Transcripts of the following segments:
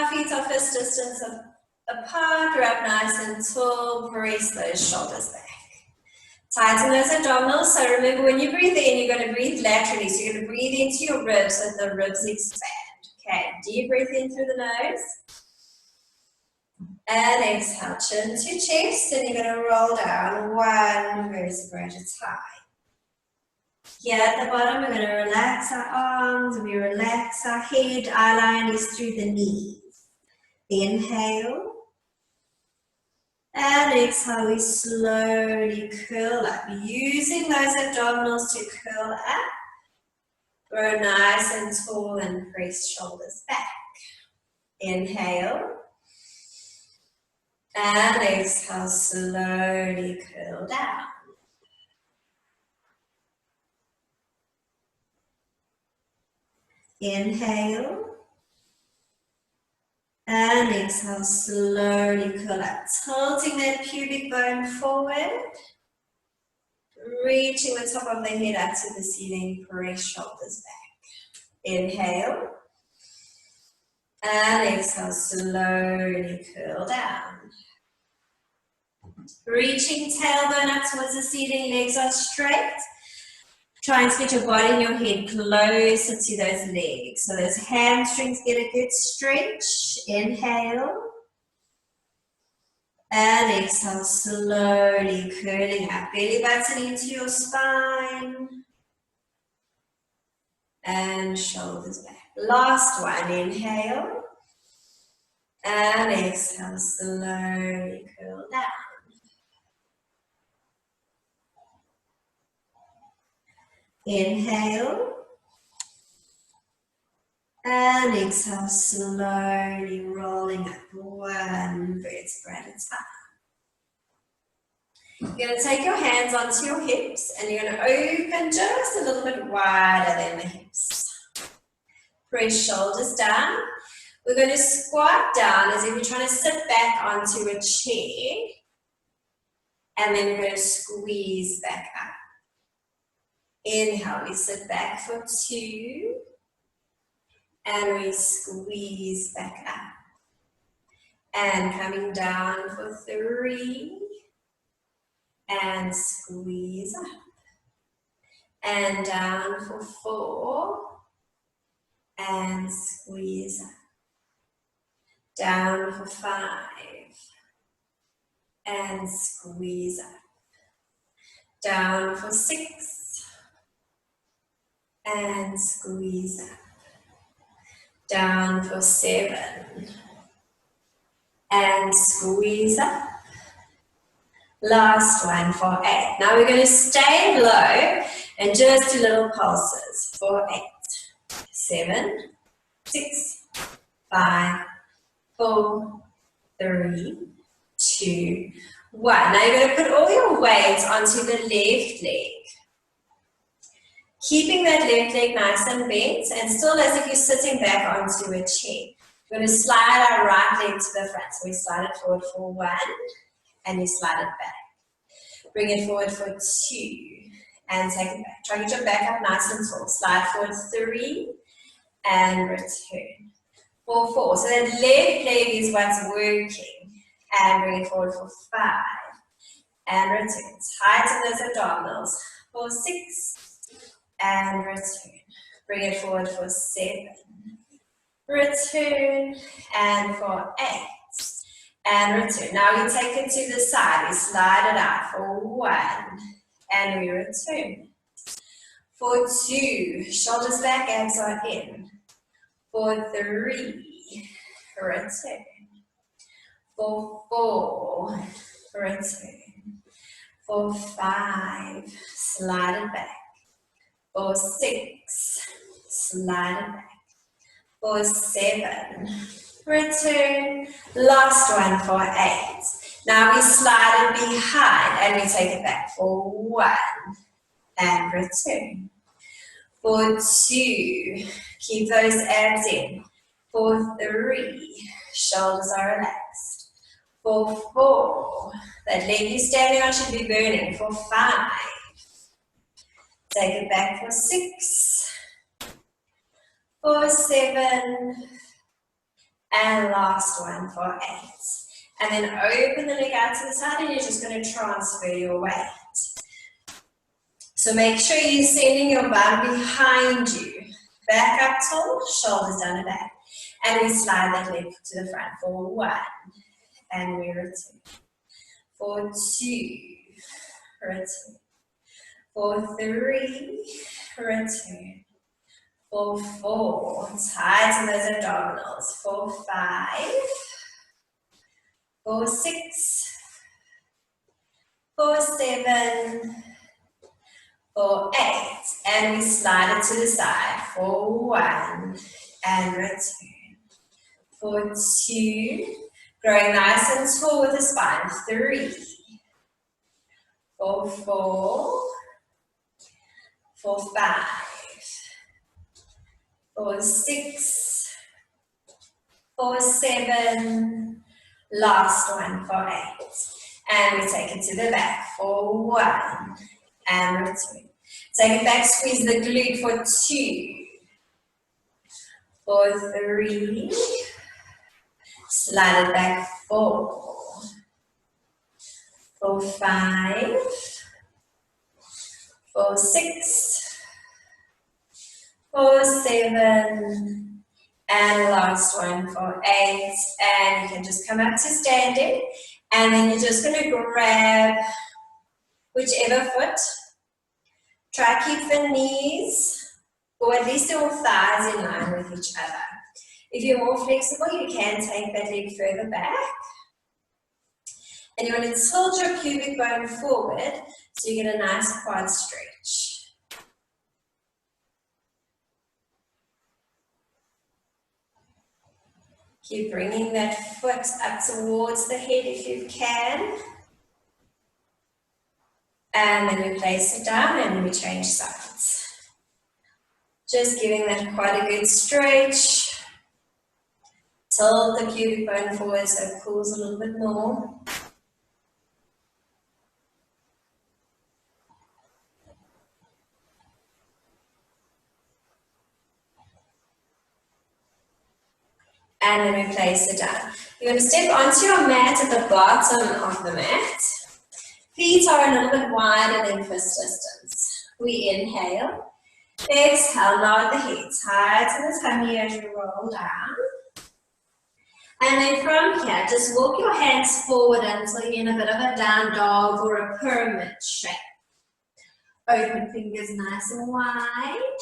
5 feet off fist distance apart, wrap nice and tall, press those shoulders back. Tighten those abdominals, so remember when you breathe in, you're going to breathe laterally, so you're going to breathe into your ribs so the ribs expand. Okay, deep breath in through the nose. And exhale, chin to chest, and you're going to roll down one vertebra at a time. Here at the bottom, we're going to relax our arms, we relax our head, eye line is through the knees. Inhale. And exhale, we slowly curl up, using those abdominals to curl up. Grow nice and tall and press shoulders back. Inhale. And exhale, slowly curl down. Inhale. And exhale, slowly curl up, tilting that pubic bone forward, reaching the top of the head up to the ceiling, press shoulders back. Inhale, and exhale, slowly curl down. Reaching tailbone up towards the ceiling, legs are straight. Try and get your body and your head closer to those legs. So those hamstrings get a good stretch. Inhale. And exhale, slowly curling up. Belly button into your spine. And shoulders back. Last one. Inhale. And exhale, slowly curl down. Inhale, and exhale, slowly rolling up one vertebra at a time. You're going to take your hands onto your hips and you're going to open just a little bit wider than the hips. Press shoulders down. We're going to squat down as if you're trying to sit back onto a chair, and then we're going to squeeze back up. Inhale, we sit back for 2, and we squeeze back up. And coming down for 3, and squeeze up. And down for 4, and squeeze up. Down for 5, and squeeze up. Down for 6, and squeeze up. Down for 7, and squeeze up. Last one for 8. Now we're going to stay low and just do little pulses for 8, 7, 6, 5, 4, 3, 2, 1. Now you're going to put all your weight onto the left leg. Keeping that left leg nice and bent, and still as if you're sitting back onto a chair. We're going to slide our right leg to the front. So we slide it forward for 1, and you slide it back. Bring it forward for 2, and take it back. Try to get your back up nice and tall. Slide forward 3, and return. For 4. So that left leg is what's working. And bring it forward for 5, and return. Tighten those abdominals. For 6, and return. Bring it forward for 7. Return, and for 8. And return. Now we take it to the side. We slide it out for 1, and we return. For 2, shoulders back, abs are in. For 3, return. For 4, return. For 5, slide it back. For 6, slide it back. For 7, return. Last one for 8. Now we slide it behind and we take it back for 1 and return. For 2, keep those abs in. For 3, shoulders are relaxed. For 4, that leg you're standing on should be burning. For 5, take it back for 6, for 7, and last one for 8. And then open the leg out to the side and you're just going to transfer your weight. So make sure you're sending your bum behind you. Back up tall, shoulders down and back. And we slide that leg to the front for 1. And we return. For 2, return. For 3, return. For 4, tighten those abdominals. For 5. For 6. For 7. For 8, and we slide it to the side for 1, and return. For 2, growing nice and tall with the spine, 3. For 4, for 5, for 6, for 7, last one for 8. And we take it to the back for 1, and return. Take it back, squeeze the glute for 2, for 3, slide it back 4, for 5, for 6, for 7, and last one for 8. And you can just come up to standing, and then you're just going to grab whichever foot. Try keep the knees, or at least your thighs in line with each other. If you're more flexible, you can take that leg further back. And you want to tilt your pubic bone forward so you get a nice quad stretch. Keep bringing that foot up towards the head if you can. And then we place it down and we change sides. Just giving that quite a good stretch. Tilt the pubic bone forward so it pulls a little bit more. And then we place it down. You're going to step onto your mat at the bottom of the mat. Feet are a little bit wider than fist distance. We inhale. Exhale, lower the head, tighten the tummy as you roll down. And then from here, just walk your hands forward until you're in a bit of a down dog or a pyramid shape. Open fingers nice and wide.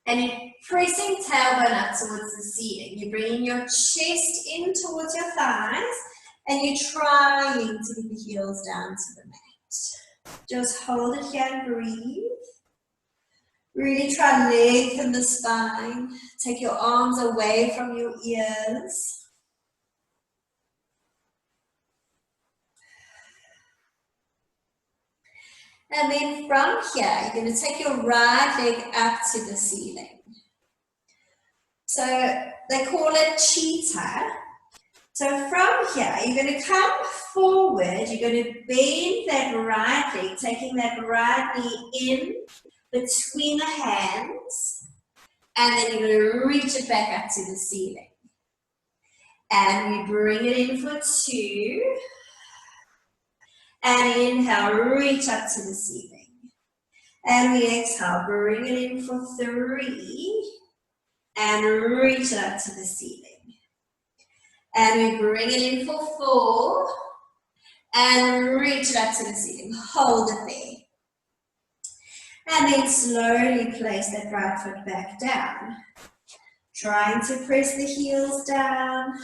And you're pressing tailbone up towards the ceiling. You're bringing your chest in towards your thighs. And you're trying to get the heels down to the mat. Just hold it here and breathe. Really try to lengthen the spine. Take your arms away from your ears. And then from here, you're going to take your right leg up to the ceiling. So they call it cheetah. So from here, you're going to come forward, you're going to bend that right leg, taking that right knee in between the hands, and then you're going to reach it back up to the ceiling. And we bring it in for 2, and inhale, reach up to the ceiling. And we exhale, bring it in for 3, and reach it up to the ceiling. And we bring it in for 4 and reach it up to the ceiling. Hold it there. And then slowly place that right foot back down. Trying to press the heels down,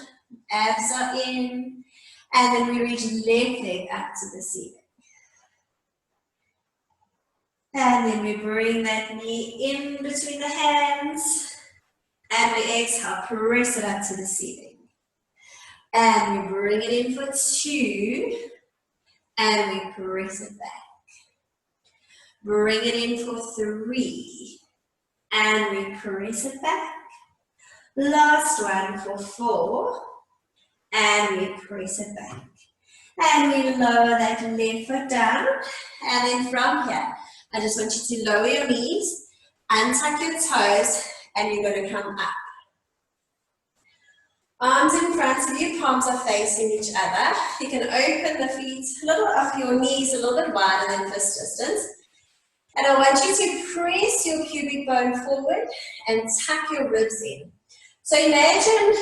abs are in, and then we reach left leg up to the ceiling. And then we bring that knee in between the hands, and we exhale, press it up to the ceiling. And we bring it in for 2, and we press it back. Bring it in for 3, and we press it back. Last one for 4, and we press it back. And we lower that left foot down, and then from here, I just want you to lower your knees, untuck your toes, and you're going to come up. Arms in front of you, palms are facing each other. You can open the feet a little up, your knees a little bit wider than fist distance. And I want you to press your pubic bone forward and tuck your ribs in. So imagine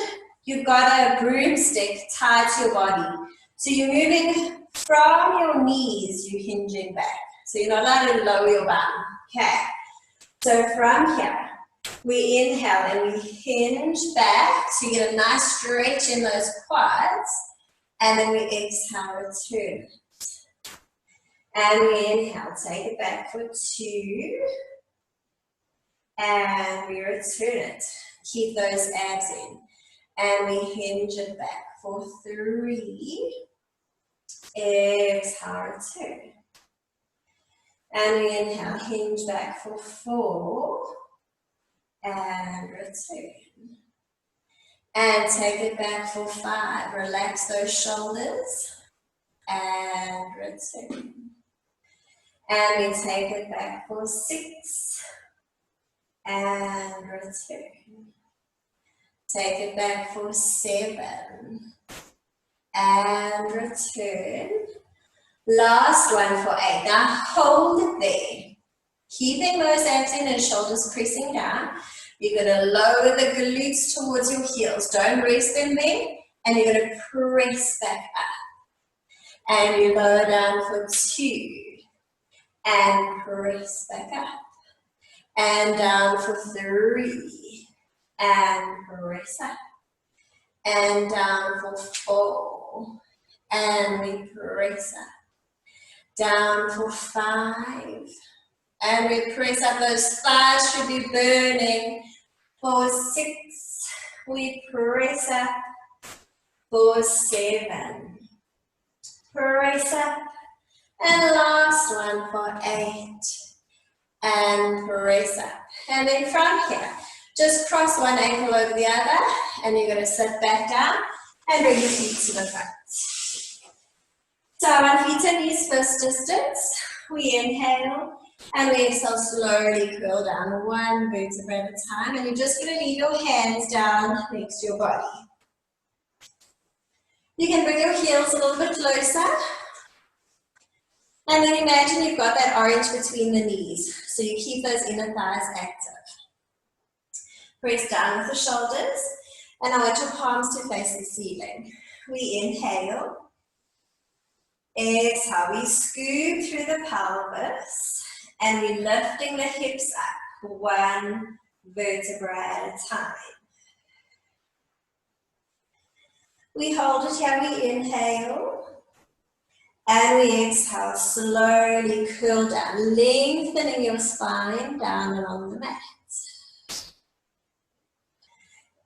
you've got a broomstick tied to your body. So you're moving from your knees, you're hinging back. So you're not allowed to lower your bum. Okay. So from here, we inhale and we hinge back. So you get a nice stretch in those quads. And then we exhale, return. And we inhale, take it back for 2. And we return it. Keep those abs in. And we hinge it back for 3. Exhale, return. And we inhale, hinge back for 4. And return. And take it back for 5. Relax those shoulders. And return. And we take it back for 6. And return. Take it back for 7. And return. Last one for 8. Now hold it there. Keeping those abs in and shoulders pressing down. You're going to lower the glutes towards your heels. Don't rest them there. And you're going to press back up. And you lower down for 2. And press back up. And down for 3. And press up. And down for 4. And we press up. Down for 5. And we press up. Those thighs should be burning. For 6. We press up. For 7. Press up. And last one for 8. And press up. And then from here, just cross one ankle over the other. And you're going to sit back down and bring your feet to the front. So on feet and knees fist distance, we inhale and we exhale, slowly curl down 1 vertebra at a time. And you're just going to leave your hands down next to your body. You can bring your heels a little bit closer. And then imagine you've got that orange between the knees. So you keep those inner thighs active. Press down with the shoulders. And I want your palms to face the ceiling. We inhale. Exhale. We scoop through the pelvis. And we're lifting the hips up 1 vertebra at a time. We hold it here. We inhale. And we exhale, slowly curl down, lengthening your spine down along the mat.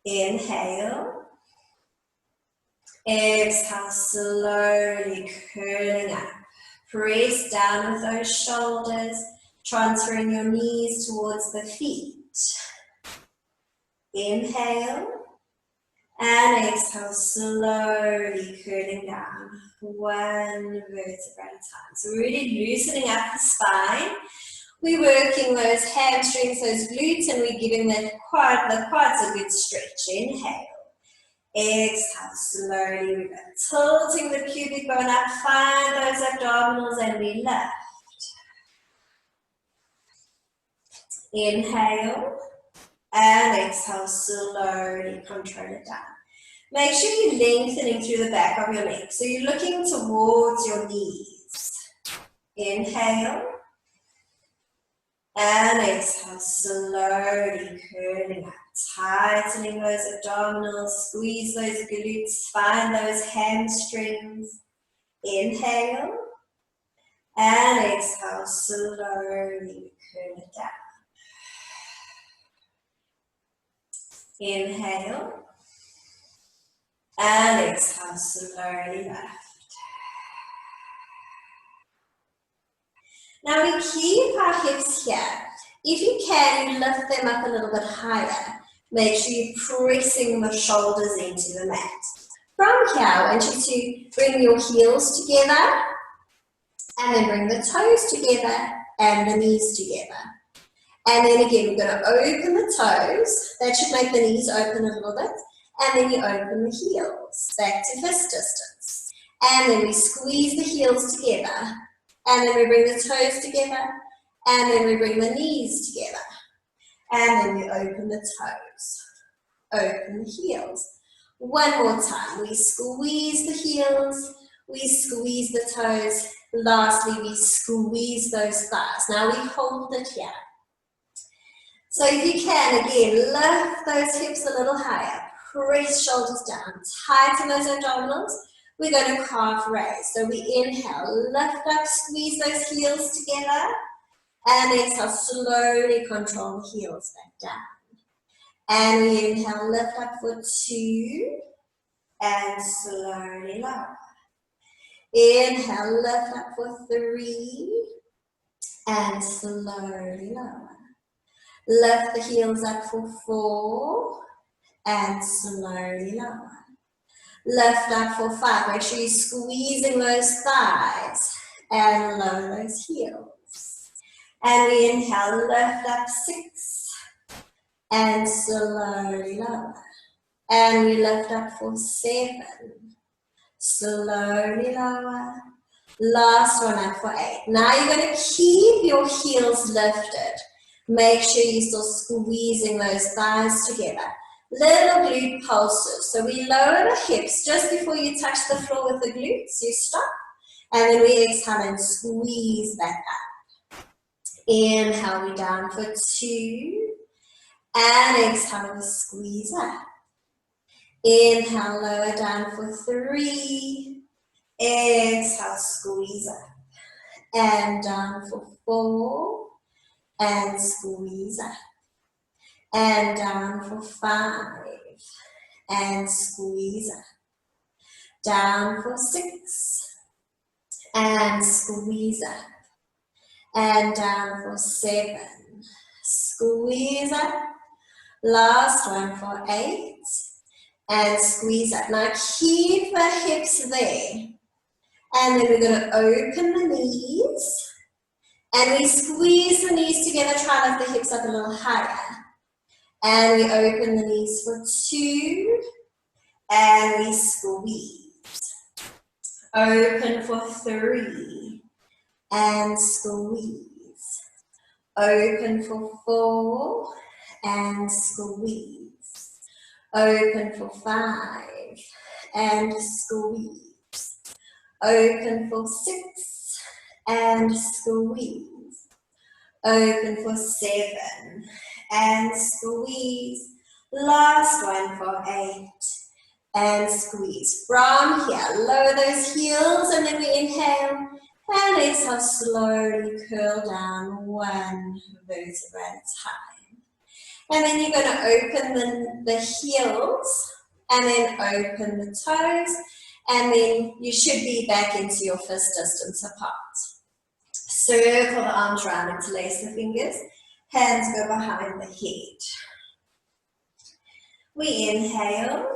Inhale. Exhale, slowly curling up. Press down with those shoulders, transferring your knees towards the feet. Inhale. And exhale, slowly curling down 1 vertebra at a time. So we're really loosening up the spine. We're working those hamstrings, those glutes, and we're giving the quads a good stretch. Inhale. Exhale, slowly we go. Tilting the pubic bone up, find those abdominals, and we lift. Inhale. And exhale, slowly control it down. Make sure you're lengthening through the back of your neck. So you're looking towards your knees. Inhale. And exhale, slowly curling up. Tightening those abdominals, squeeze those glutes, find those hamstrings. Inhale. And exhale, slowly curl it down. Inhale. And exhale, slowly lift. Now we keep our hips here. If you can, you lift them up a little bit higher. Make sure you're pressing the shoulders into the mat. From here, I want you to bring your heels together. And then bring the toes together and the knees together. And then again, we're going to open the toes. That should make the knees open a little bit. And then you open the heels back to fist distance. And then we squeeze the heels together. And then we bring the toes together. And then we bring the knees together. And then we open the toes. Open the heels. One more time. We squeeze the heels. We squeeze the toes. Lastly, we squeeze those thighs. Now we hold it here. So if you can, again, lift those hips a little higher. Press shoulders down. Tighten those abdominals. We're going to calf raise. So we inhale, lift up, squeeze those heels together. And exhale, slowly control the heels back down. And we inhale, lift up for 2. And slowly lower. Inhale, lift up for 3. And slowly lower. Lift the heels up for 4. And slowly lower. Lift up for 5. Make sure you're squeezing those thighs. And lower those heels. And we inhale, lift up 6. And slowly lower. And we lift up for 7. Slowly lower. Last one up for 8. Now you're going to keep your heels lifted. Make sure you're still squeezing those thighs together. Little glute pulses. So we lower the hips just before you touch the floor with the glutes. You stop. And then we exhale and squeeze back up. Inhale, we down for 2. And exhale, we squeeze up. Inhale, lower down for 3. Exhale, squeeze up. And down for 4. And squeeze up. And down for 5. And squeeze up. Down for 6. And squeeze up. And down for 7. Squeeze up. Last one for 8. And squeeze up. Now keep the hips there. And then we're going to open the knees. And we squeeze the knees together. Try to lift the hips up a little higher. And we open the knees for 2. And we squeeze. Open for 3. And squeeze. Open for 4. And squeeze. Open for 5. And squeeze. Open for 6. And squeeze. Open for 7. And squeeze. Last one for 8. And squeeze. From here, lower those heels and then we inhale. And exhale, slowly curl down 1 vertebra at a time. And then you're going to open the heels and then open the toes. And then you should be back into your fist distance apart. Circle the arms around, interlace the fingers. Hands go behind the head. We inhale.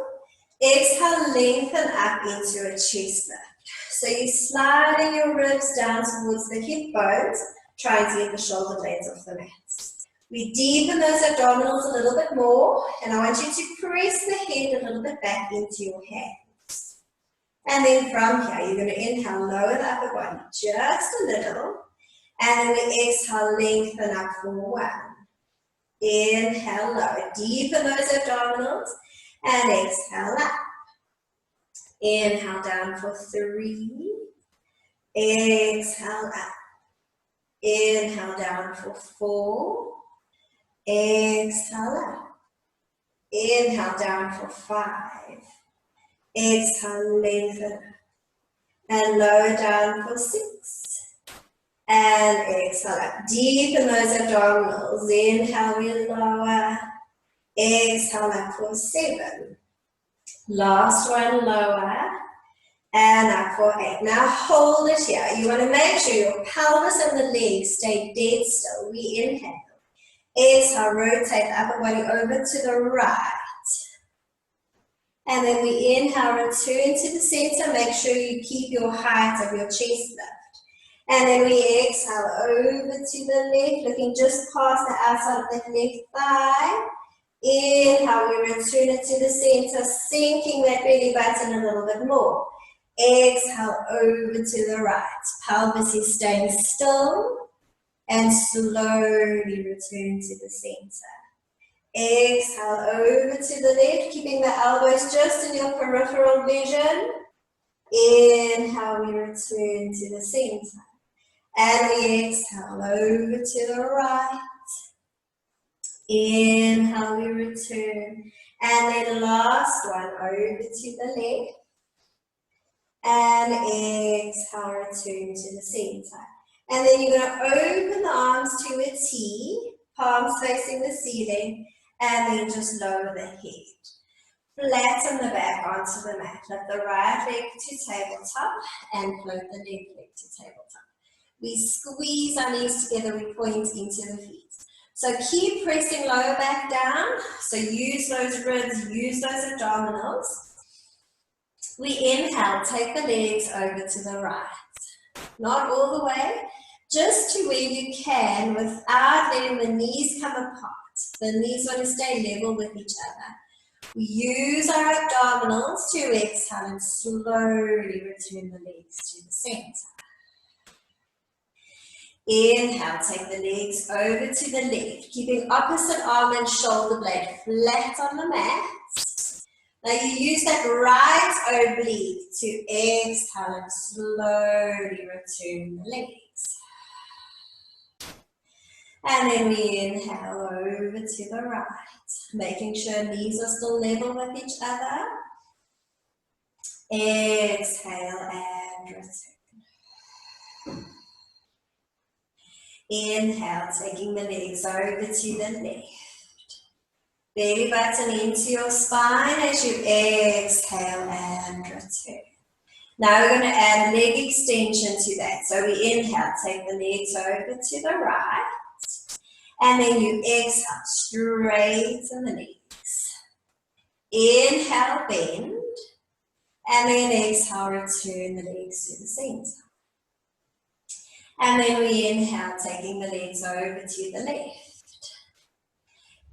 Exhale, lengthen up into a chest lift. So you're sliding your ribs down towards the hip bones, trying to get the shoulder blades off the mat. We deepen those abdominals a little bit more, and I want you to press the head a little bit back into your hands. And then from here, you're going to inhale, lower the upper body just a little, and then we exhale, lengthen up for 1. Inhale, lower, deepen those abdominals, and exhale up. Inhale down for 3. Exhale up. Inhale down for 4. Exhale up. Inhale down for 5. Exhale, lengthen up. And lower down for 6. And exhale up. Deepen those abdominals. Inhale, we lower. Exhale up for 7. Last one, lower. And up for 8. Now hold it here. You want to make sure your pelvis and the legs stay dead still. We inhale. Exhale, rotate the upper body over to the right. And then we inhale, return to the center. Make sure you keep your height of your chest lift. And then we exhale over to the left, looking just past the outside of that left thigh. Inhale, we return it to the center, sinking that belly button a little bit more. Exhale, over to the right. Pelvis is staying still and slowly return to the center. Exhale, over to the left, keeping the elbows just in your peripheral vision. Inhale, we return to the center. And we exhale, over to the right. Inhale, we return. And then last one, over to the left. And exhale, return to the center. And then you're going to open the arms to a T, palms facing the ceiling, and then just lower the head. Flatten the back onto the mat. Lift the right leg to tabletop and float the left leg to tabletop. We squeeze our knees together, we point into the feet. So keep pressing lower back down. So use those ribs, use those abdominals. We inhale, take the legs over to the right. Not all the way, just to where you can without letting the knees come apart. The knees want to stay level with each other. We use our abdominals to exhale and slowly return the legs to the center. Inhale, take the legs over to the left, keeping opposite arm and shoulder blade flat on the mat. Now you use that right oblique to exhale and slowly return the legs. And then we inhale over to the right, making sure knees are still level with each other. Exhale and return. Inhale, taking the legs over to the left. Belly button into your spine as you exhale and return. Now we're going to add leg extension to that. So we inhale, take the legs over to the right. And then you exhale, straighten the legs. Inhale, bend. And then exhale, return the legs to the center. And then we inhale, taking the legs over to the left.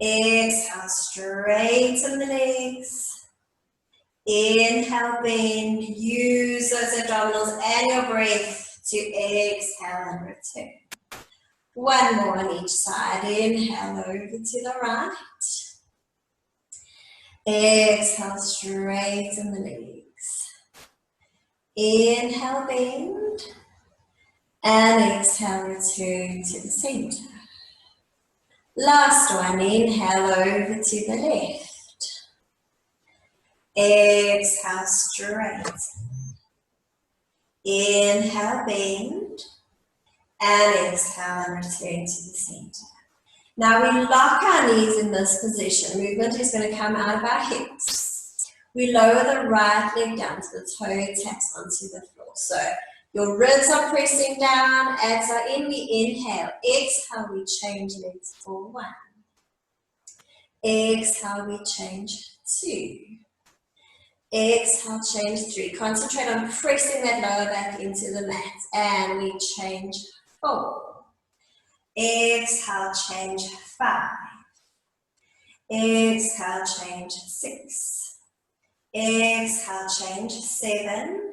Exhale, straighten the legs. Inhale, bend. Use those abdominals and your breath to exhale and return. One more on each side. Inhale over to the right. Exhale, straighten the legs. Inhale, bend. And exhale, return to the center. Last one, inhale over to the left. Exhale, straighten. Inhale, bend. And exhale and return to the center. Now we lock our knees in this position. Movement is going to come out of our hips. We lower the right leg down to the toe taps onto the floor. So your ribs are pressing down. As are in, we inhale. Exhale, we change legs for 1. Exhale, we change 2. Exhale, change 3. Concentrate on pressing that lower back into the mat. And we change 4. Exhale, change 5. Exhale, change 6. Exhale, change 7.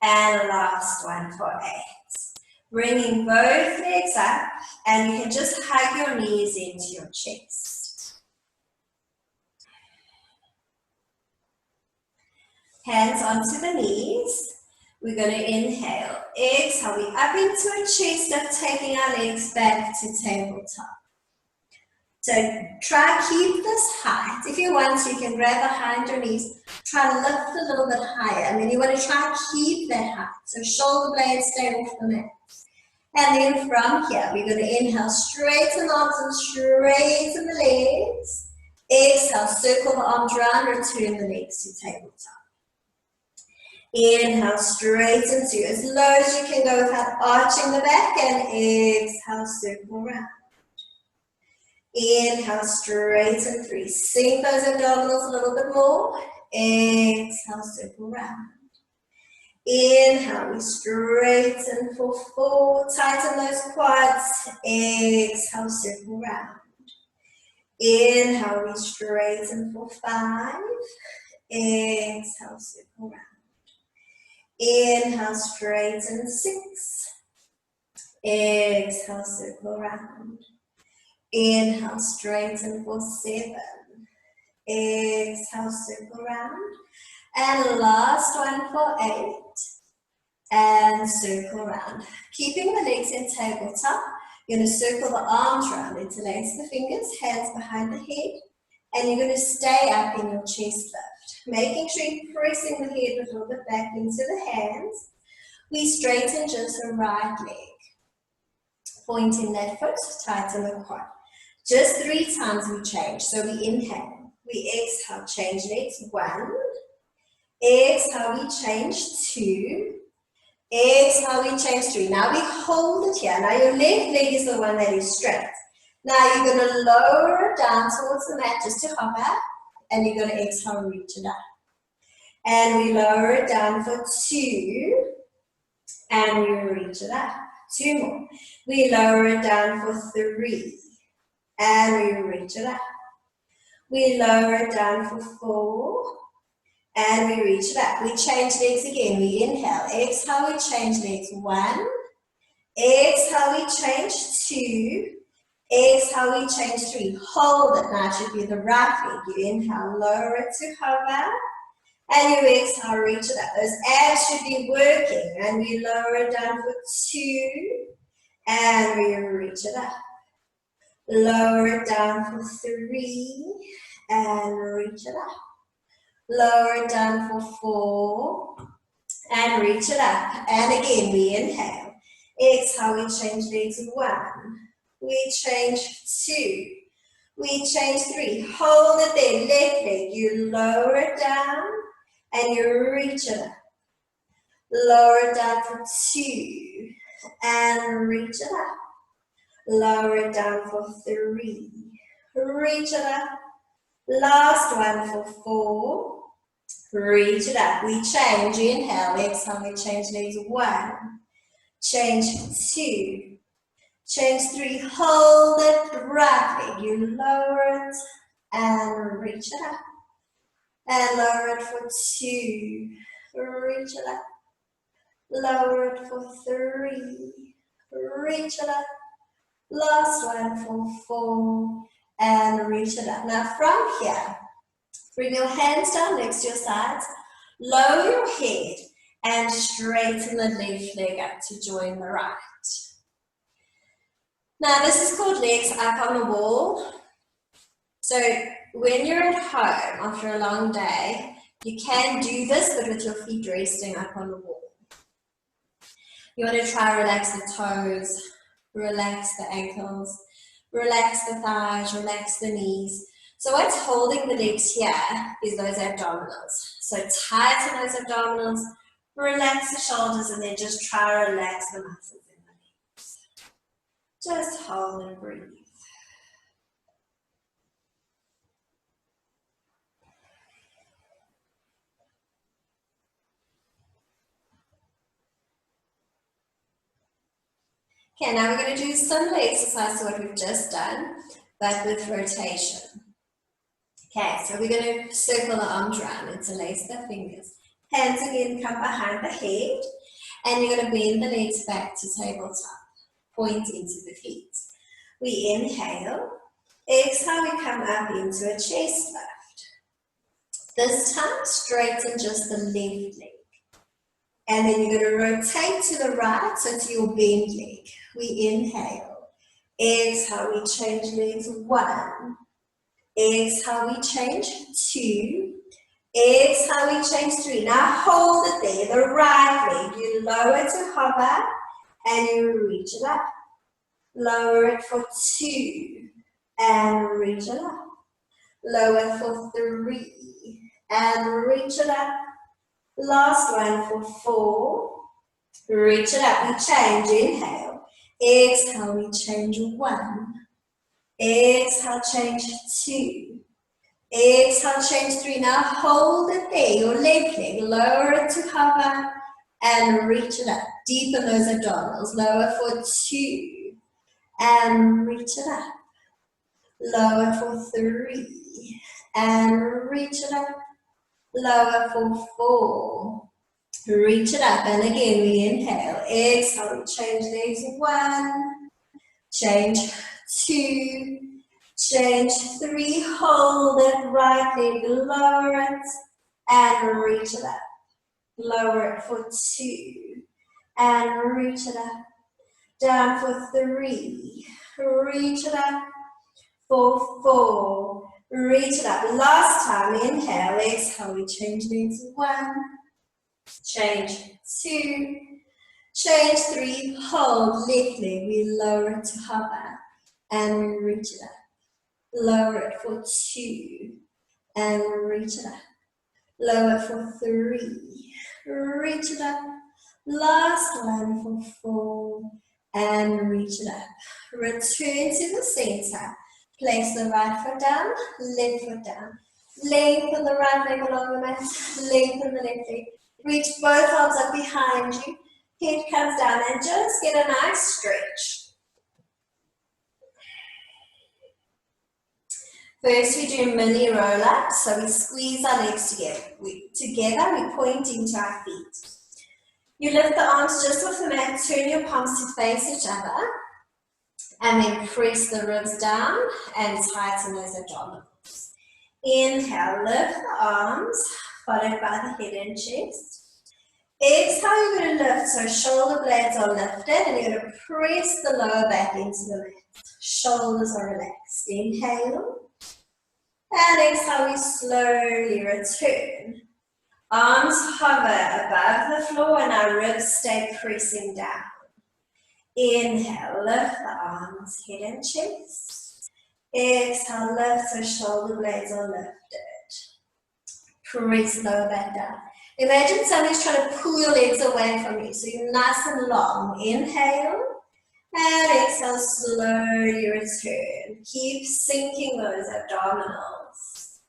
And last one for 8. Bringing both legs up, and you can just hug your knees into your chest. Hands onto the knees. We're going to inhale. Exhale, we up into a chest of taking our legs back to tabletop. So try keep this height. If you want to, you can grab behind your knees. Try to lift a little bit higher. And then you want to try and keep that height. So shoulder blades stay off the mat. And then from here, we're going to inhale, straighten the arms and straighten the legs. Exhale, circle the arms round, return the legs to tabletop. Inhale, straighten to as low as you can go without arching the back, and exhale, circle round. Inhale, straighten 3. Sink those abdominals a little bit more. Exhale, circle round. Inhale, we straighten for 4. Tighten those quads. Exhale, circle round. Inhale, we straighten for 5. Exhale, circle round. Inhale, straighten 6. Exhale, circle round. Inhale, straighten for 7. Exhale, circle round. And last one for 8. And circle round. Keeping the legs in tabletop, you're going to circle the arms round, interlace the fingers, hands behind the head, and you're going to stay up in your chest lift. Making sure you're pressing the head a little bit back into the hands. We straighten just the right leg. Pointing that foot, tighten the quad. Just 3 times we change. So we inhale, we exhale, change legs. 1. Exhale, we change 2. Exhale, we change 3. Now we hold it here. Now your left leg is the one that is straight. Now you're going to lower it down towards the mat just to hover. And you're going to exhale, reach it up. And we lower it down for 2. And we reach it up. 2 more. We lower it down for 3. And we reach it up. We lower it down for 4. And we reach it up. We change legs again. We inhale. Exhale, we change legs. 1. Exhale, we change 2. Exhale, we change 3. Hold it. Now it should be the right leg. You inhale, lower it to hover. And you exhale, reach it up. Those abs should be working. And we lower it down for 2. And we reach it up. Lower it down for 3. And reach it up. Lower it down for 4. And reach it up. And again, we inhale. Exhale, we change legs. 1. We change 2. We change 3. Hold it there. Left leg. You lower it down. And you reach it up. Lower it down for 2. And reach it up. Lower it down for 3. Reach it up. Last one for 4. Reach it up. We change. Inhale. Exhale. We change legs. 1. Change 2. Change 3. Hold it. Right leg. You lower it. And reach it up. And lower it for 2. Reach it up. Lower it for 3. Reach it up. Last one for 4. And reach it up. Now from here, bring your hands down next to your sides. Lower your head and straighten the left leg up to join the right. Now this is called legs up on the wall. So when you're at home after a long day, you can do this, but with your feet resting up on the wall. You want to try relax the toes, relax the ankles, relax the thighs, relax the knees. So what's holding the legs here is those abdominals. So tighten those abdominals, relax the shoulders, and then just try to relax the muscles in the legs. Just hold and breathe. Okay, now we're going to do similar exercise to what we've just done, but with rotation. Okay, so we're going to circle the arms around, interlace the fingers. Hands again come behind the head, and you're going to bend the legs back to tabletop. Point into the feet. We inhale. Exhale, we come up into a chest lift. This time, straighten just the left leg. And then you're going to rotate to the right, so to your bent leg. We inhale. Exhale, we change legs. 1. Exhale, we change 2. Exhale, we change 3. Now hold it there, the right leg. You lower to hover, and you reach it up. Lower it for 2, and reach it up. Lower for 3, and reach it up. Last one for 4. Reach it up. We change. Inhale. Exhale. We change 1. Exhale. Change 2. Exhale. Change 3. Now hold it there. Your left leg. Lower it to hover and reach it up. Deepen those abdominals. Lower for 2 and reach it up. Lower for 3. And reach it up. Lower for 4. Reach it up. And again, we inhale. Exhale. Change legs. 1. Change 2. Change 3. Hold it. Right leg. Lower it. And reach it up. Lower it for 2. And reach it up. Down for 3. Reach it up. For 4. Reach it up. Last time. Inhale. Exhale. We change legs. 1. Change 2. Change 3. Hold. Left leg. We lower it to hover. And we reach it up. Lower it for 2. And reach it up. Lower for 3. Reach it up. Last one for 4. And reach it up. Return to the center. Place the right foot down, left foot down. Lengthen the right leg along the mat. Lengthen the left leg. Reach both arms up behind you. Head comes down and just get a nice stretch. First we do mini roll-ups, so we squeeze our legs together. We point into our feet. You lift the arms just off the mat, turn your palms to face each other, and then press the ribs down and tighten those abdominals. Inhale, lift the arms, followed by the head and chest. Exhale, you're going to lift, so shoulder blades are lifted, and you're going to press the lower back into the mat. Shoulders are relaxed. Inhale. And exhale, we slowly return. Arms hover above the floor and our ribs stay pressing down. Inhale, lift the arms, head and chest. Exhale, lift so shoulder blades are lifted. Press lower back down. Imagine somebody's trying to pull your legs away from you. So you're nice and long. Inhale. And exhale, slowly return. Keep sinking those abdominals.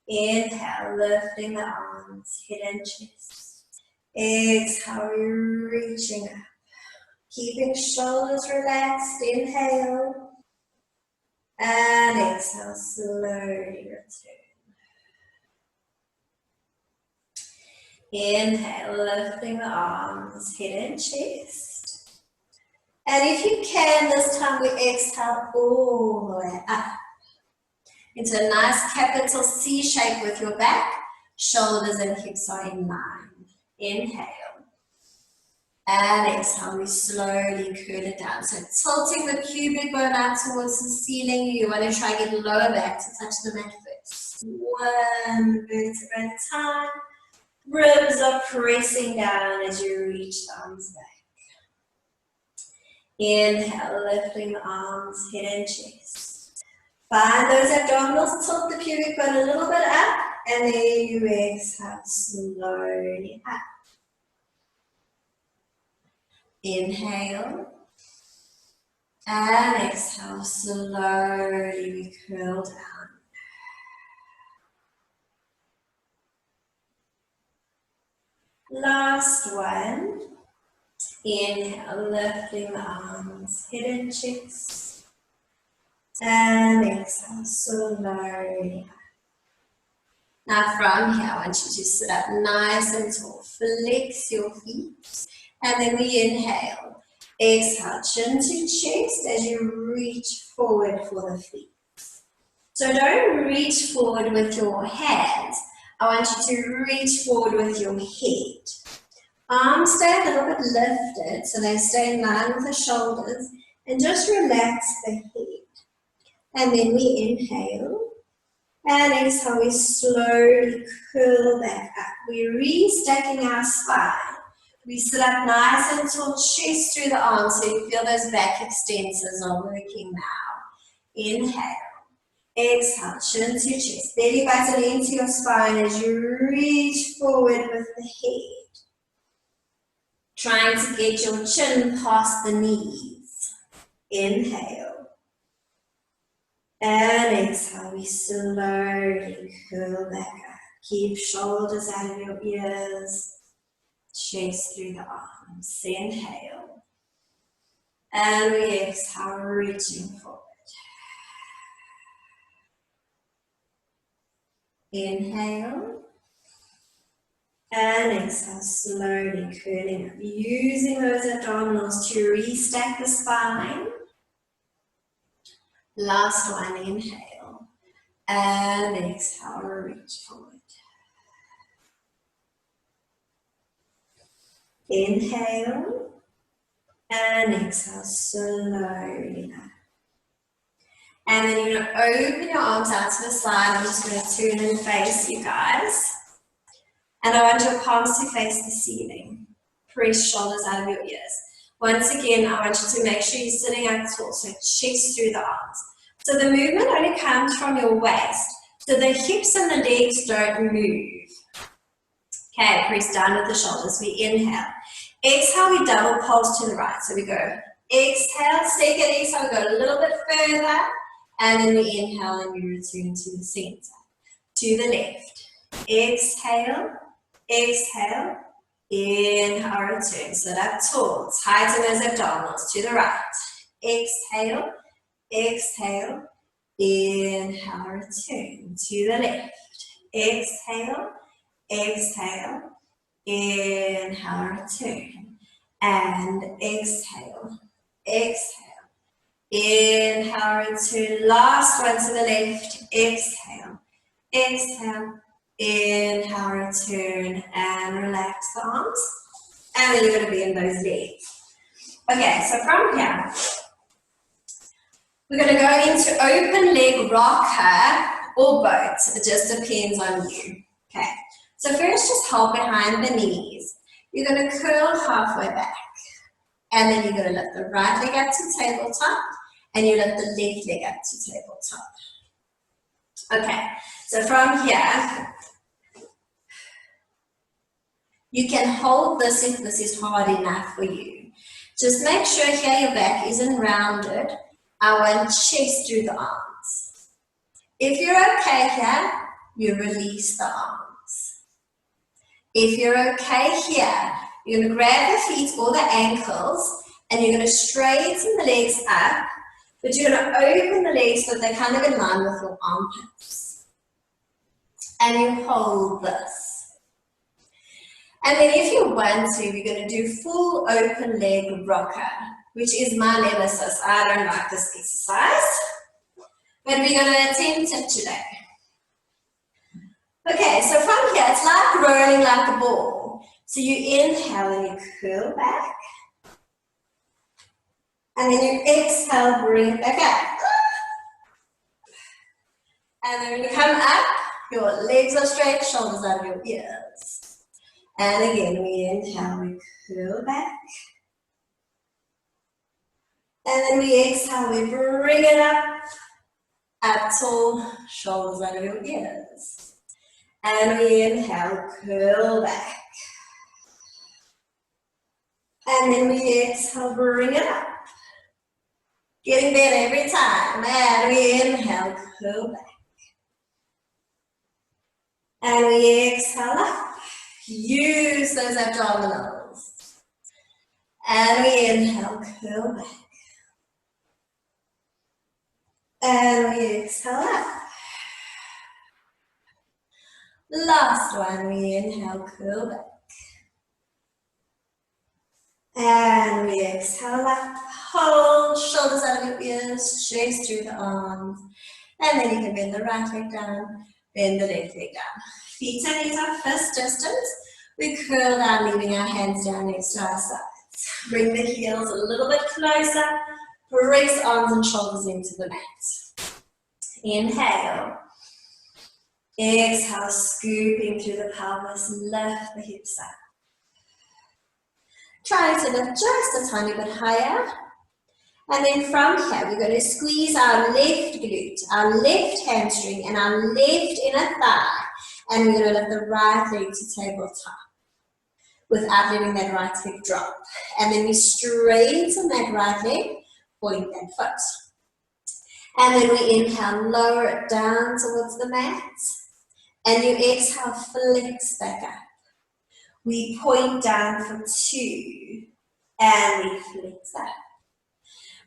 Inhale, lifting the arms, head and chest. Exhale, reaching up. Keeping shoulders relaxed. Inhale. And exhale, slowly return. Inhale, lifting the arms, head and chest. And if you can, this time we exhale all the way up into a nice capital C shape with your back. Shoulders and hips are in line. Inhale. And exhale, we slowly curl it down. So tilting the pubic bone out towards the ceiling. You want to try and get the lower back to touch the mat first. One vertebra at a time. Ribs are pressing down as you reach the arms back. Inhale, lifting the arms, head and chest. Find those abdominals, tilt the pubic bone a little bit up, and then you exhale slowly up. Inhale, and exhale, slowly we curl down. Last one. Inhale, lifting the arms, head and chest. And exhale, slowly. Now from here, I want you to sit up nice and tall. Flex your feet. And then we inhale. Exhale, chin to chest as you reach forward for the feet. So don't reach forward with your hands. I want you to reach forward with your head. Arms stay a little bit lifted, so they stay in line with the shoulders, and just relax the head. And then we inhale, and exhale, we slowly curl back up. We're restacking our spine. We sit up nice and tall, chest through the arms, so you feel those back extensors are working now. Inhale, exhale, chin to chest, belly button into your spine as you reach forward with the head. Trying to get your chin past the knees. Inhale. And exhale, we slowly curl back up. Keep shoulders out of your ears. Chest through the arms. Inhale. And we exhale, reaching forward. Inhale. And exhale, slowly curling up. Using those abdominals to restack the spine. Last one, inhale. And exhale, reach forward. Inhale. And exhale, slowly up. And then you're going to open your arms out to the side. I'm just going to turn and face you guys. And I want your palms to face the ceiling. Press shoulders out of your ears. Once again, I want you to make sure you're sitting up tall, so chest through the arms. So the movement only comes from your waist. So the hips and the legs don't move. Okay, press down with the shoulders. We inhale. Exhale, we double pulse to the right. So we go exhale, second exhale, we go a little bit further. And then we inhale and we return to the center. To the left. Exhale, exhale, inhale, return. Sit up tall. Tighten those abdominals to the right. Exhale, exhale, inhale, return. To the left. Exhale, exhale, inhale, return. And exhale, exhale. Inhale, return. Last one to the left. Exhale, exhale, inhale, return, and relax the arms. And then you're going to bend those legs. Okay, so from here, we're going to go into open leg rocker or boat. It just depends on you. Okay, so first just hold behind the knees. You're going to curl halfway back. And then you're going to lift the right leg up to tabletop. And you lift the left leg up to tabletop. Okay, so from here, you can hold this if this is hard enough for you. Just make sure here your back isn't rounded. I want chest through the arms. If you're okay here, you release the arms. If you're okay here, you're going to grab the feet or the ankles and you're going to straighten the legs up. But you're going to open the legs so they're kind of in line with your armpits. And you hold this. And then if you want to, we're going to do full open leg rocker, which is my nemesis. I don't like this exercise. But we're going to attempt it today. Okay, so from here, it's like rolling like a ball. So you inhale and you curl back. And then you exhale, bring it back up. And then when you come up, your legs are straight, shoulders out of your ears. And again, we inhale, we curl back. And then we exhale, we bring it up tall, shoulders out of your ears. And we inhale, curl back. And then we exhale, bring it up. Getting better every time. And we inhale, curl back. And we exhale up. Use those abdominals. And we inhale, curl back. And we exhale up. Last one, we inhale, curl back. And we exhale up, hold shoulders out of your ears, chest through the arms. And then you can bend the right leg down, bend the left leg down. Feet and knees are fist distance. We curl down, leaving our hands down next to our sides. Bring the heels a little bit closer. Press arms and shoulders into the mat. Inhale. Exhale, scooping through the pelvis, lift the hips up. Try to lift just a tiny bit higher. And then from here, we're going to squeeze our left glute, our left hamstring, and our left inner thigh. And we're going to lift the right leg to tabletop without letting that right leg drop. And then we straighten that right leg, point that foot. And then we inhale, lower it down towards the mat. And you exhale, flex back up. We point down for 2, and we flex up.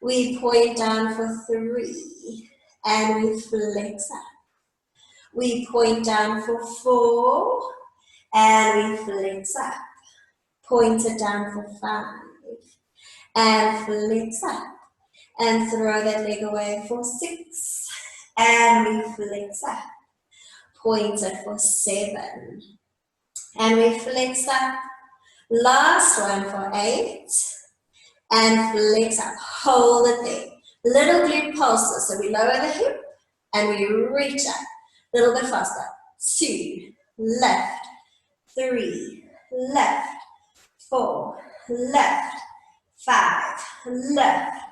We point down for 3, and we flex up. We point down for 4, and we flex up. Point it down for 5, and flex up. And throw that leg away for 6, and we flex up. Point it for 7, and we flex up. Last one for 8, and flex up. Hold it there. Little glute pulses, so we lower the hip, and we reach up. A little bit faster. 2, left, 3, left, 4, left, 5, left,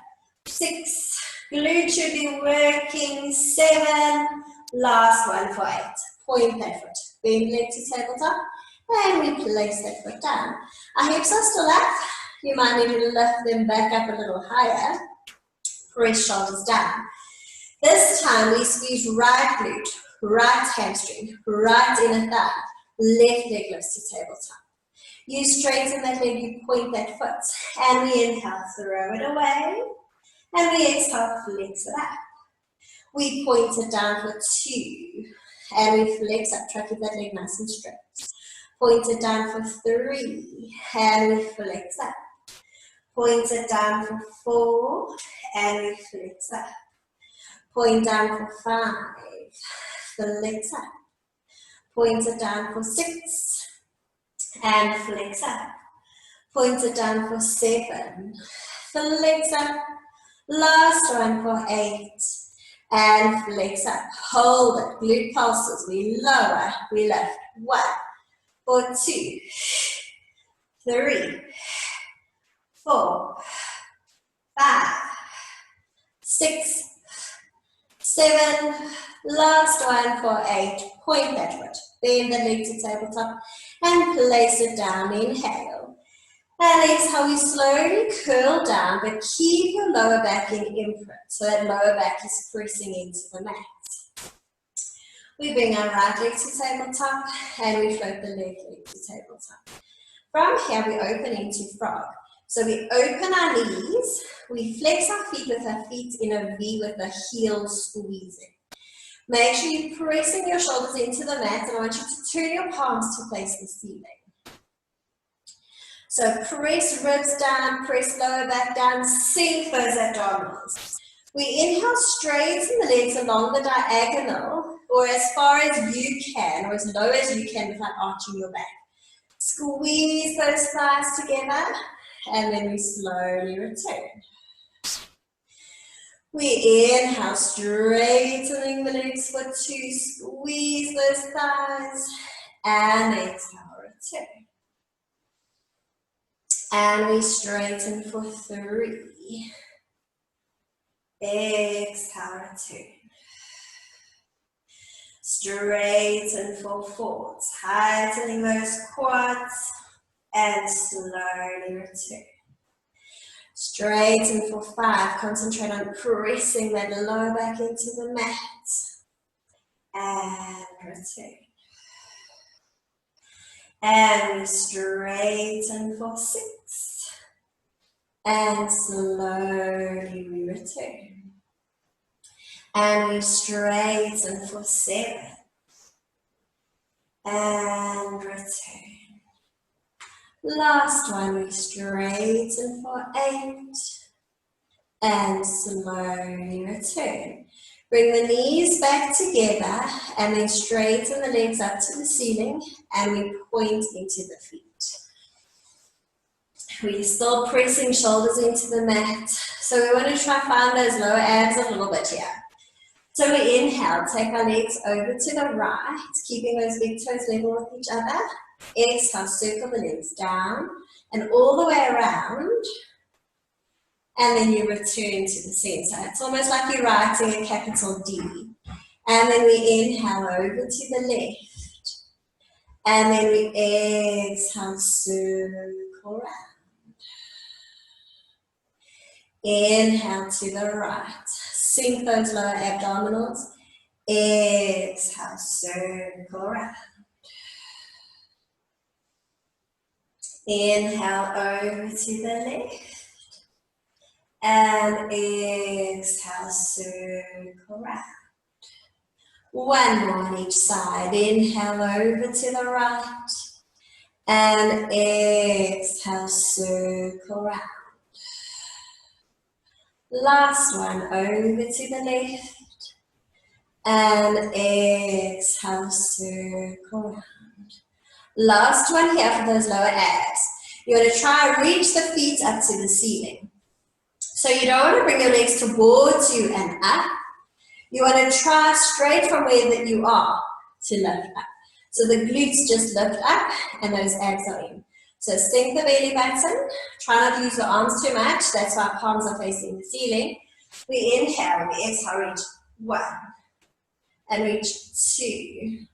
6, glute should be working, 7, last one for 8. Point that foot, bend leg to tabletop, and we place that foot down. Our hips are still up. You might need to lift them back up a little higher. Press shoulders down. This time we squeeze right glute, right hamstring, right inner thigh, left leg lifts to tabletop. You straighten that leg, you point that foot, and we inhale, throw it away, and we exhale, flex it up. We point it down for 2, and we flex up, try to keep that leg nice and straight. Point it down for 3, and we flex up. Point it down for 4, and we flex up. Point down for 5, flex up. Point it down for 6, and flex up. Point it down for 7, flex up. Last one for 8, and flex up. Hold it, glute pulses. We lower, we lift. 1, for 2, 3, 4, 5, 6, 7, last one for 8, point that foot, bend the leg to tabletop, and place it down, inhale. And exhale, we slowly curl down, but keep your lower back in imprint, so that lower back is pressing into the mat. We bring our right leg to tabletop, and we float the left leg to tabletop. From here, we open into frog. So we open our knees, we flex our feet with our feet in a V with the heels squeezing. Make sure you're pressing your shoulders into the mat, and I want you to turn your palms to face the ceiling. So press ribs down, press lower back down, sink those abdominals. We inhale, straighten the legs along the diagonal, or as far as you can, or as low as you can without arching your back. Squeeze those thighs together, and then we slowly return. We inhale, straightening the legs for 2, squeeze those thighs, and exhale, return. And we straighten for 3. Exhale, return. Straighten for 4, tightening those quads, and slowly return. Straighten for 5, concentrate on pressing that lower back into the mat, and return. And we straighten for 6, and slowly we return. And we straighten for 7, and return. Last one, we straighten for 8, and slowly return. Bring the knees back together, and then straighten the legs up to the ceiling, and we point into the feet. We're still pressing shoulders into the mat, so we want to try and find those lower abs a little bit here. So we inhale, take our legs over to the right, keeping those big toes level with each other. Exhale, circle the legs down and all the way around. And then you return to the center. It's almost like you're writing a capital D. And then we inhale over to the left. And then we exhale, circle around. Inhale to the right. Sink those lower abdominals. Exhale, circle around. Inhale over to the left. And exhale, circle around. One more on each side. Inhale over to the right. And exhale, circle round. Last one, over to the left. And exhale, circle round. Last one here for those lower abs. You want to try and reach the feet up to the ceiling. So you don't want to bring your legs towards you and up. You want to try straight from where that you are to lift up. So the glutes just lift up and those abs are in. So sink the belly button. Try not to use your arms too much. That's why palms are facing the ceiling. We inhale, we exhale, reach 1. And reach 2.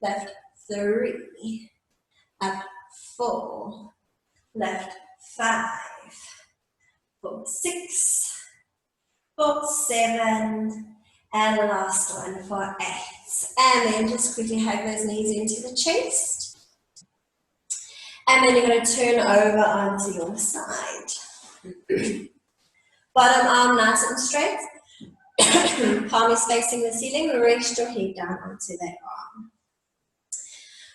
Lift 3. Up 4. Lift 5. 4, 6. 4, 7. And last one for 8. And then just quickly hug those knees into the chest. And then you're going to turn over onto your side. Bottom arm nice and straight. Palm is facing the ceiling. Rest your head down onto that arm.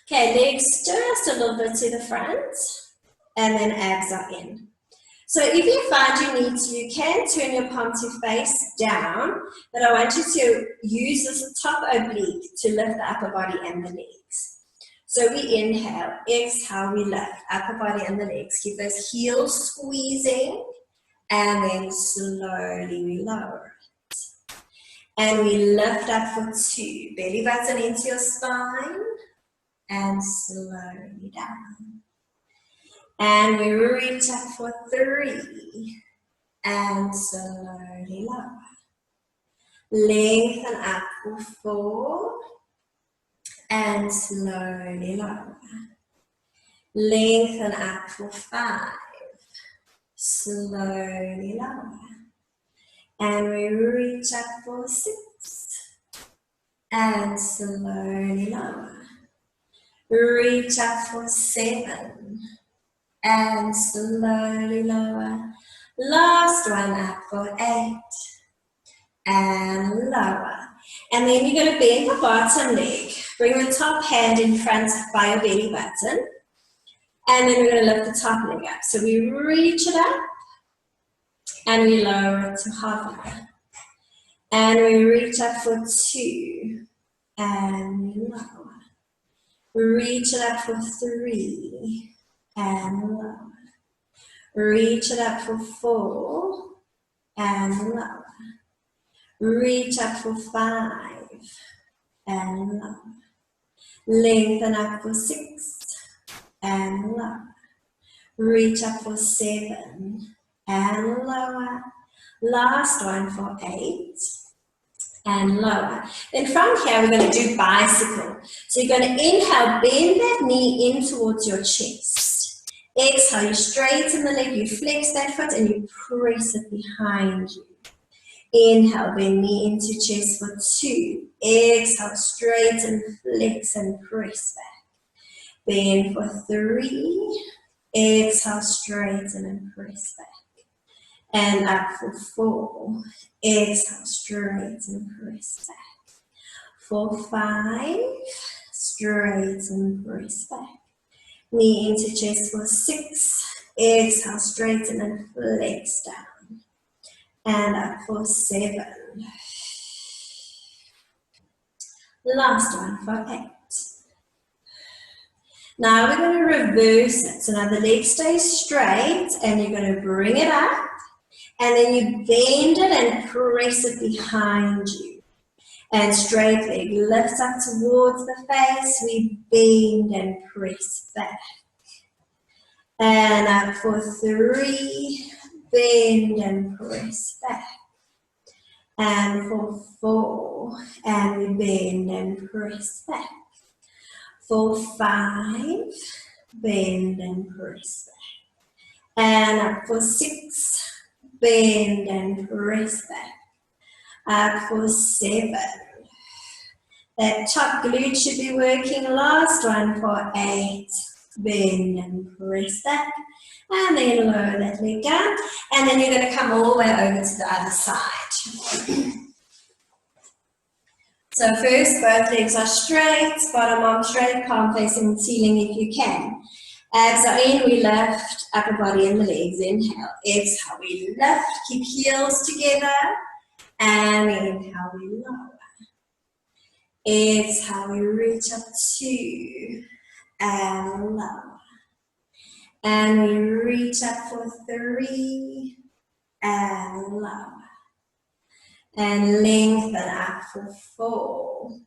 Okay, legs just a little bit to the front. And then abs are in. So if you find you need to, you can turn your palm to face down, but I want you to use this top oblique to lift the upper body and the legs. So we inhale, exhale, we lift upper body and the legs. Keep those heels squeezing, and then slowly we lower it. And we lift up for 2. Belly button into your spine, and slowly down. And we reach up for 3, and slowly lower. Lengthen up for 4, and slowly lower. Lengthen up for 5, slowly lower. And we reach up for 6, and slowly lower. Reach up for 7, and slowly lower. Last one up for 8, and lower. And then you're going to bend the bottom leg. Bring the top hand in front by your belly button. And then we're going to lift the top leg up. So we reach it up, and we lower it to hover. And we reach up for 2, and we lower. Reach it up for 3, and lower. Reach it up for 4, and lower. Reach up for 5, and lower. Lengthen up for 6, and lower. Reach up for 7, and lower. Last one for 8, and lower. Then from here we're going to do bicycle. So you're going to inhale, bend that knee in towards your chest. Exhale, you straighten the leg, you flex that foot, and you press it behind you. Inhale, bend knee into chest for 2. Exhale, straighten, flex, and press back. Bend for 3. Exhale, straighten, and press back. And up for 4. Exhale, straighten, and press back. For 5, straighten, press back. Knee into chest for 6. Exhale, straighten, and flex down. And up for 7. Last one for 8. Now we're going to reverse it. So now the leg stays straight, and you're going to bring it up, and then you bend it and press it behind you. And straight leg lifts up towards the face. We bend and press back. And up for 3. Bend and press back. And for 4, and we bend and press back. For 5, bend and press back. And up for 6, bend and press back. Up for 7. That top glute should be working. Last one for 8, bend and press back. And then lower that leg down. And then you're going to come all the way over to the other side. So first, both legs are straight, bottom arm straight, palm facing the ceiling if you can. Abs are in, we lift, upper body and the legs, inhale. Exhale, we lift, keep heels together, and inhale, we lower. Exhale, we reach up 2, and lower. And we reach up for 3, and lower. And lengthen up for 4,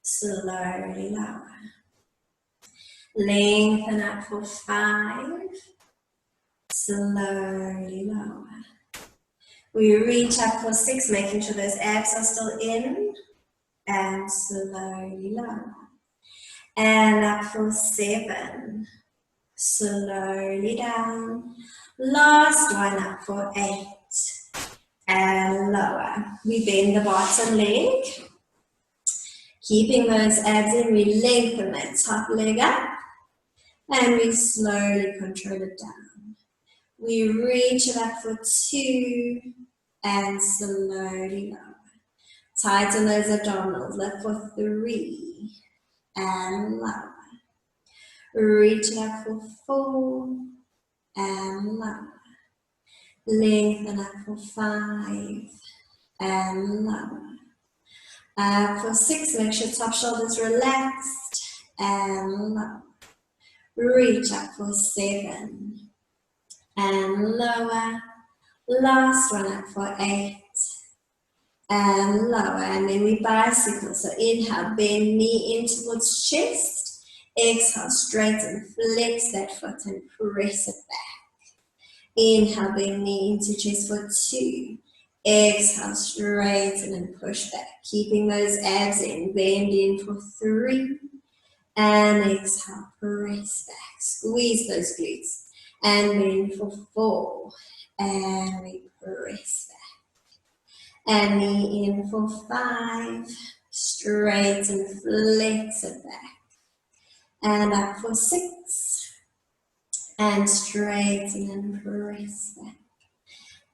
slowly lower. Lengthen up for 5, slowly lower. We reach up for 6, making sure those abs are still in, and slowly lower. And up for 7, slowly down. Last one, up for 8, and lower. We bend the bottom leg, keeping those abs in. We lengthen that top leg up, and we slowly control it down. We reach it up for 2, and slowly lower. Tighten those abdominals, lift for 3, and lower. Reach it up for 4, and lower. Lengthen up for 5, and lower. For 6, make sure top shoulder's relaxed, and lower. Reach up for 7, and lower. Last one up for 8, and lower. And then we bicycle. So inhale, bend knee in towards chest. Exhale, straighten, flex that foot and press it back. Inhale, bend knee into chest for 2. Exhale, straighten and push back. Keeping those abs in, bend in for 3. And exhale, press back. Squeeze those glutes. And bend for 4. And we press back. And knee in for 5. Straighten, flex it back. And up for 6. And straighten and press back.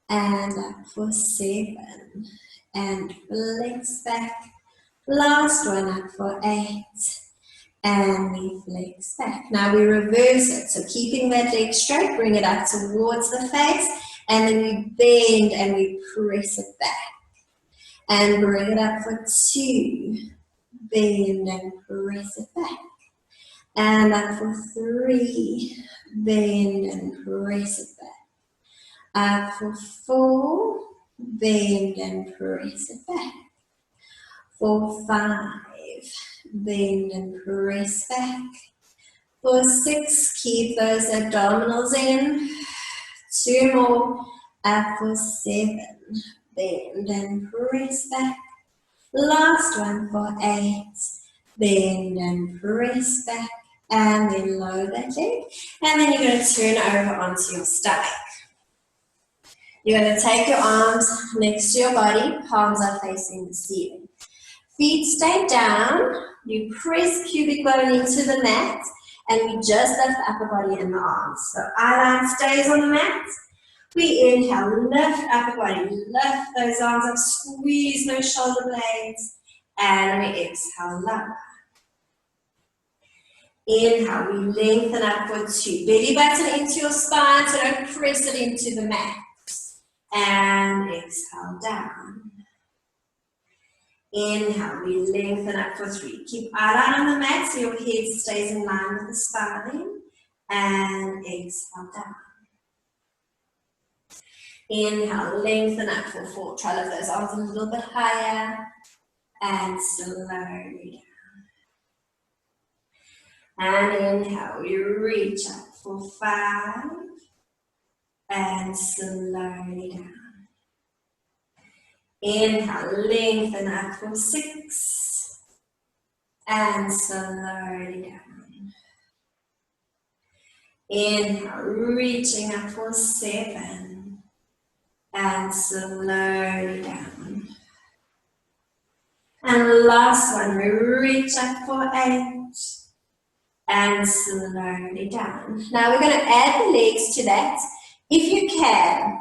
And up for 7. And flex back. Last one up for 8. And we flex back. Now we reverse it. So keeping that leg straight, bring it up towards the face. And then we bend and we press it back. And bring it up for 2. Bend and press it back. And up for 3. Bend and press it back. Up for 4. Bend and press it back. For 5. Bend and press back. For 6, keep those abdominals in. 2 more. Up for 7. Bend and press back. Last one for 8. Bend and press back. And then lower that leg. And then you're going to turn over onto your stomach. You're going to take your arms next to your body. Palms are facing the ceiling. Feet stay down. You press pubic bone into the mat. And we just lift the upper body and the arms. So eye line stays on the mat. We inhale, lift upper body, lift those arms up, squeeze those shoulder blades, and we exhale, lower. Inhale, we lengthen up for 2. Belly button into your spine, so don't press it into the mat. And exhale, down. Inhale, we lengthen up for 3. Keep eye line on the mat so your head stays in line with the spine. And exhale, down. Inhale, lengthen up for 4. Try to lift those arms a little bit higher. And slowly down. And inhale, we reach up for 5. And slowly down. Inhale, lengthen up for 6. And slowly down. Inhale, reaching up for 7. And slowly down. And last one, we reach up for 8. And slowly down. Now we're going to add the legs to that. If you can,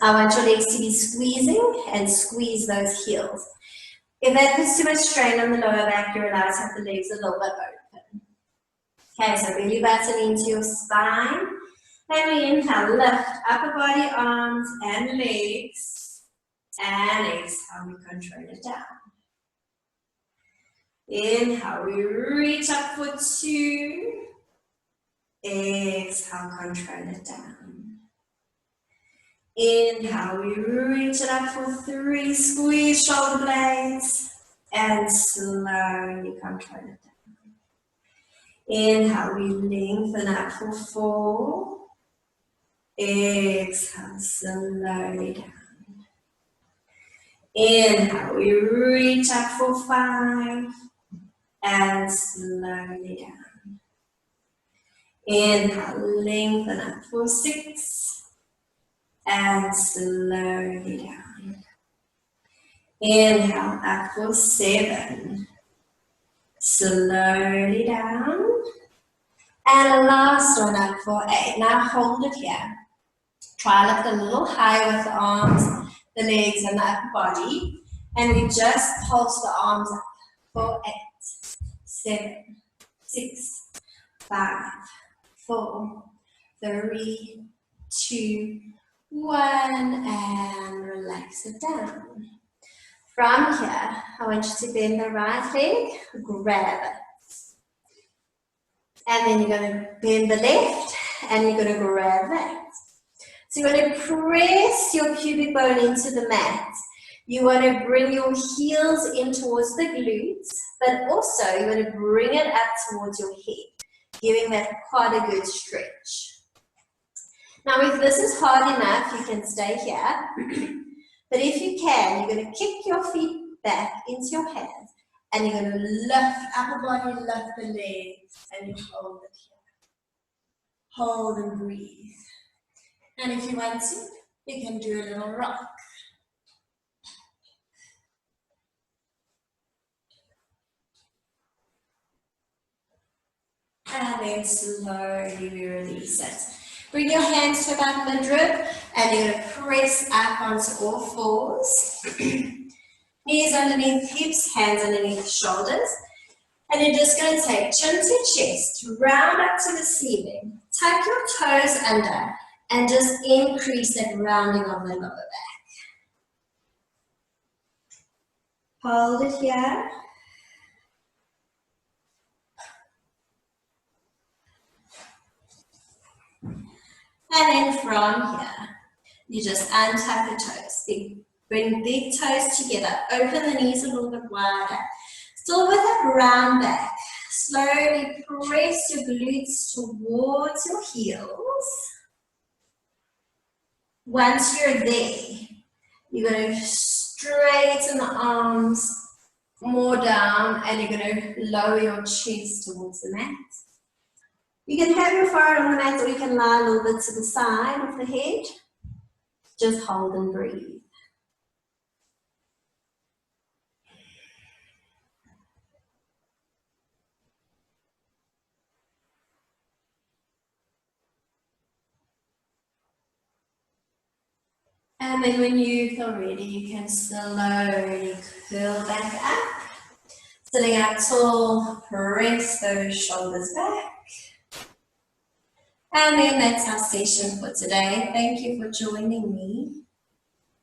I want your legs to be squeezing and squeeze those heels. If that puts too much strain on the lower back, you're allowed to have the legs a little bit open. Okay, so belly button into your spine. And we inhale, lift upper body, arms and legs. And exhale, we control it down. Inhale, we reach up for 2. Exhale, control it down. Inhale, we reach it up for 3. Squeeze shoulder blades. And slowly control it down. Inhale, we lengthen up for 4. Exhale, slowly down. Inhale, we reach up for 5. And slowly down. Inhale, lengthen up for 6. And slowly down. Inhale, up for 7. Slowly down. And last one up for 8. Now hold it here. Try lift a little higher with the arms, the legs, and the upper body. And we just pulse the arms up for 8, 7, 6, 5, 4, 3, 2, 1. And relax it down. From here, I want you to bend the right leg, grab it. And then you're going to bend the left, and you're going to grab that. So you're going to press your pubic bone into the mat. You want to bring your heels in towards the glutes, but also you want to bring it up towards your head, giving that quite a good stretch. Now if this is hard enough, you can stay here. But if you can, you're going to kick your feet back into your hands, and you're going to lift upper body, lift the legs, and you hold it here. Hold and breathe. And if you want to, you can do a little rock. And then slowly we release it. Bring your hands to about midrib, and you're going to press up onto all fours. Knees underneath hips, hands underneath shoulders. And you're just going to take chin to chest, round up to the ceiling. Tuck your toes under, and just increase that rounding of the lower back. Hold it here. And then from here, you just untuck the toes. Bring big toes together. Open the knees a little bit wider. Still with that round back. Slowly press your glutes towards your heels. Once you're there, you're going to straighten the arms more down, and you're going to lower your chest towards the mat. You can have your forehead on the mat, or you can lie a little bit to the side of the head. Just hold and breathe. And then when you feel ready, you can slowly curl back up. Sitting up tall, press those shoulders back. And then that's our session for today. Thank you for joining me.